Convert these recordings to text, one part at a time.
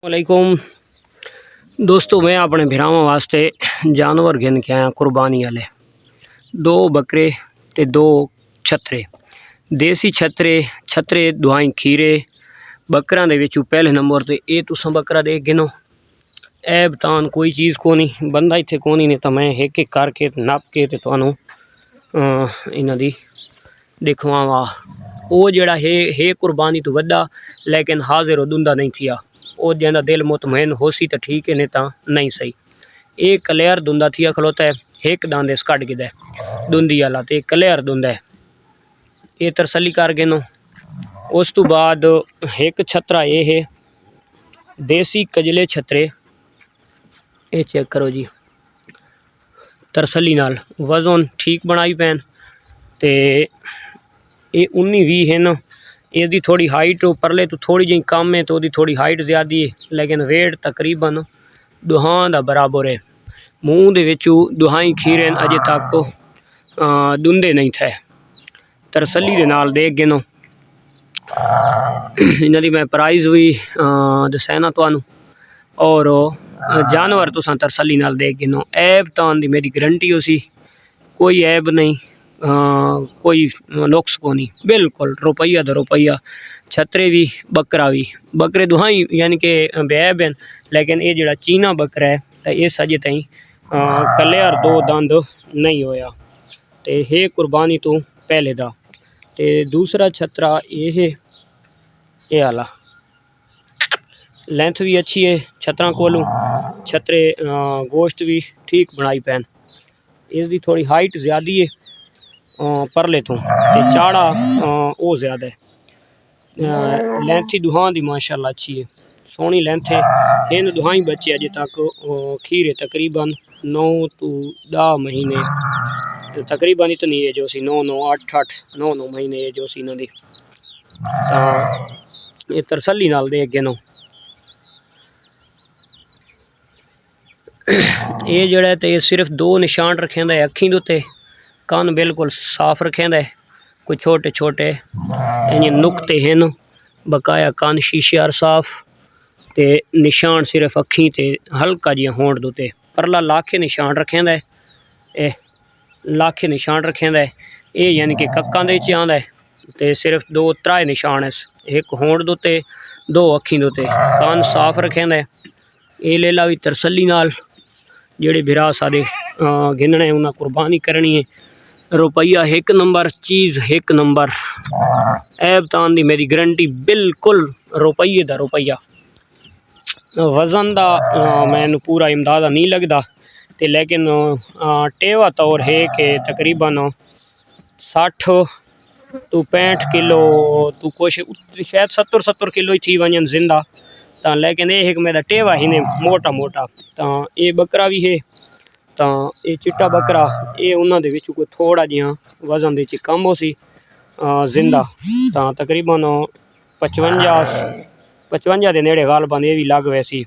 वालेकुम दोस्तों, मैं अपने भिरावां वास्ते जानवर गिन के आया कुर्बानी वाले। दो बकरे ते दो छतरे, देसी छतरे दुआई खीरे बकरां दे विचों पहले नंबर ते ये तुसां बकरा देख गिनो। ऐब तान कोई चीज़ कोनी, बंदा इत्थे कोनी, नहीं तो मैं एक एक करके नप के ते तुहानू इन्हां दी दिखवावां। वो जड़ा है कुर्बानी तो वड्डा, लेकिन हाजिर दुंदा नहीं थिया। वो जैसा दिल मुतमैन होसी तो ठीक है, नहीं तो नहीं सही। एक कलेर दुंदा थिया खलोता है, एक दांदे कट गिदा दुंदी वाला तो एक कलेर दुंदा है। ये तरसली कर गिनो। उस तो बाद एक छतरा ये है देसी कजले छतरे, ये चेक करो जी। तरसली नाल वजन ठीक बनाई पैन ते ये 19-20 है ना। यदि थोड़ी हाइट परले तो थोड़ी जी कम है, तो ओदी थोड़ी हाइट ज़्यादा है, लेकिन वेट तकरीबन दुहां दा बराबर है। मूँह दे विचों दुहाई खीरे अजे तक दुंदे नहीं थे। तरसली दे नाल देख गिनो। इन्हां दी मैं प्राइज़ भी दसैना तुहानू, और जानवर तुसां तरसली नाल देख गिनो। ऐब तान दी मेरी गारंटी होसी, कोई ऐब नहीं, कोई नुक्स कोनी, बिल्कुल रुपया तो रुपया। छतरे भी बकरा भी, बकरे दुहाई यानी कि बैब हैं, लेकिन ये जड़ा चीना बकरा है तो ये सजे ताई कलेर दो दंद नहीं होया, ते हे कुर्बानी तो पहले दा। ते दूसरा छतरा ये है, ये आला लेंथ भी अच्छी है छतरा कोलों। छतरे गोश्त भी ठीक बनाई पैन। इसकी थोड़ी हाइट ज़्यादा है परले तो, चाड़ा वो ज़्यादा है। लेंथ ही दुहां दी माशाल्लाह अच्छी है, सोहनी लेंथ है। इन दुहाई बच्चे अजे तक खीरे तकरीबन 9 तो 10 महीने तकरीबन इतनी है जो सी 9 महीने है जो सी इन्हां दी। ये तरसली नाल दे अगे नो। ये जड़ा ते सिर्फ दो निशान रखें दा अखीं दे उत्ते, कान बिल्कुल साफ रखें दा, कोई छोटे छोटे इ'यां नुक्ते हैं बकाया, कान शीशेदार साफ, ते निशान सिर्फ अखीं ते हल्का जिहा होंठ दे। परला लाखे निशान रखें दा, ए लाखे निशान रखें दा। ये यानी कि कक्कां दे च आंदा है, ते सिर्फ 2-3 निशान है, एक होंठ दे, 2 अखीं दे। कान साफ रखें दा। ये ले ला भी तरसली नाल, जेड़े बिरा सारे गिनने उन्हें कुर्बानी करनी है। रुपया एक नंबर, चीज़ एक नंबर। ऐब तान दी मेरी गारंटी बिल्कुल रुपये दा रुपया। वज़न दा मैनू पूरा अंदाज़ा नहीं लगता, ते लेकिन टेवा तौर है कि तकरीबन 60 तो 65 किलो तो कुछ शायद 70 किलो ही थी वजन जिंदा। तो लेकिन ये है कि मेरा टेवा ही ने मोटा मोटा। तो ये बकरा भी है, तो ये चिट्टा बकरा ये उन्होंने दे विच कोई थोड़ा जिहा वजन दे कम हो सी जिंदा। तो तकरीबन 55 के नेड़े गालबन ये भी लग वैसी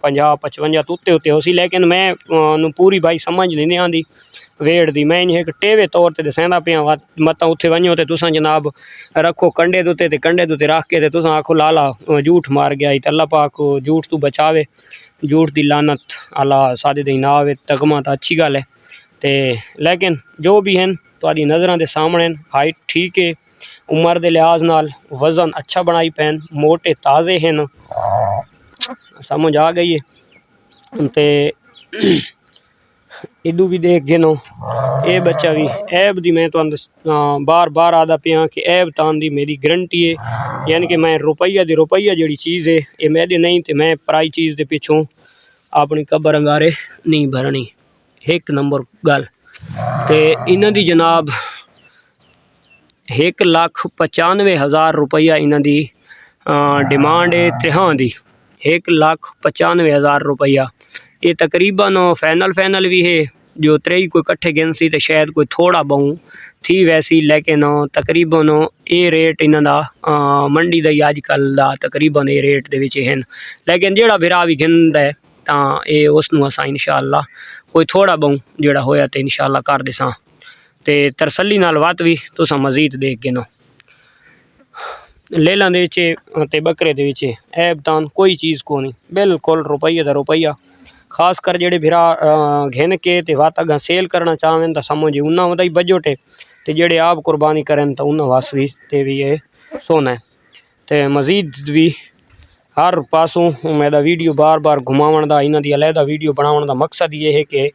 50-55 तो उत्ते उत्ते हो सी। लेकिन मैं पूरी भाई समझ नहीं आती वेट दी। मैं एक टेवे तौर पर दसैंदा पिया, मत उत्थे वञो तो तुसां जनाब रखो कंडे दे ते कंडे दे रख के तुसां आखो लाला झूठ मार गया। तो अल्लाह पाक झूठ तो बचावे, झूठ दी लानत अल्लाह सादे दी ना आवे। तगमा तो अच्छी गल है, ते लेकिन जो भी हैं तुहाडी नज़रां दे सामने हाइट ठीक है, उम्र के लिहाज नाल वज़न अच्छा बनाई पैन, मोटे ताज़े हैं, समझ आ गई है। ते इदू भी देख गिनो। ये बच्चा भी ऐब दी मैं तो बार बार आदा पिया कि ऐब तान दी मेरी गारंटी है, यानी कि मैं रुपया जी चीज़ है ये मेरे नहीं, तो मैं पराई चीज़ के पिछों अपनी कबर अंगारे नहीं भरनी। एक नंबर गल। तो इन्हां दी जनाब 1,95,000 रुपया इन्हां दी डिमांड है त्रिहां दी। 1,95,000 रुपया। ये तकरीबन फैनल भी है, जो त्रेई कोई कट्ठे गिन सी तो शायद कोई थोड़ा बहु थी वैसी, लेकिन तकरीबन ये रेट इन्हां दा मंडी दा अजकल दा तकरीबन ये रेट दे विच हैं। लेकिन जेड़ा बिरा भी गिनदा है तो ये उसनूं असां इंशाअल्लाह कोई थोड़ा बहु जेड़ा होया तो इंशाअल्लाह कर देसां। ते तरसली नाल वत भी तुसां मजीद देख गिनो। लेलां दे विच ते बकरे दे विच ऐब तान कोई चीज़ को नहीं, बिल्कुल रुपये दा रुपया। खास कर जेह्ड़े भिरा घिन के ते वत अगां सेल करना चाहवें तां समझ उन्हां दा ही बजट है, ते जेह्ड़े आप कुर्बानी करन तां उन्हां वास्ते भी ते भी ये सोना है। ते मज़ीद भी हर पासों मैं वीडियो बार बार घुमावन दा, इन्हां दी अलहदा वीडियो बनावन दा मकसद ये है कि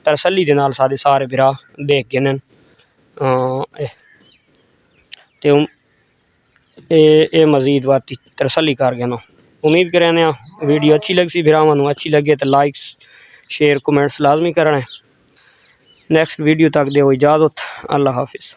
तसल्ली दे नाल साडे सारे भिरा देख गिनन। ते ए मज़ीद बात तसल्ली कर गया। उम्मीद करें वीडियो अच्छी लगी भिरावां अच्छी लगे तो लाइक शेयर कमेंट्स लाजमी करना है। नेक्स्ट वीडियो तक दो इजाज़त, अल्लाह हाफिज़।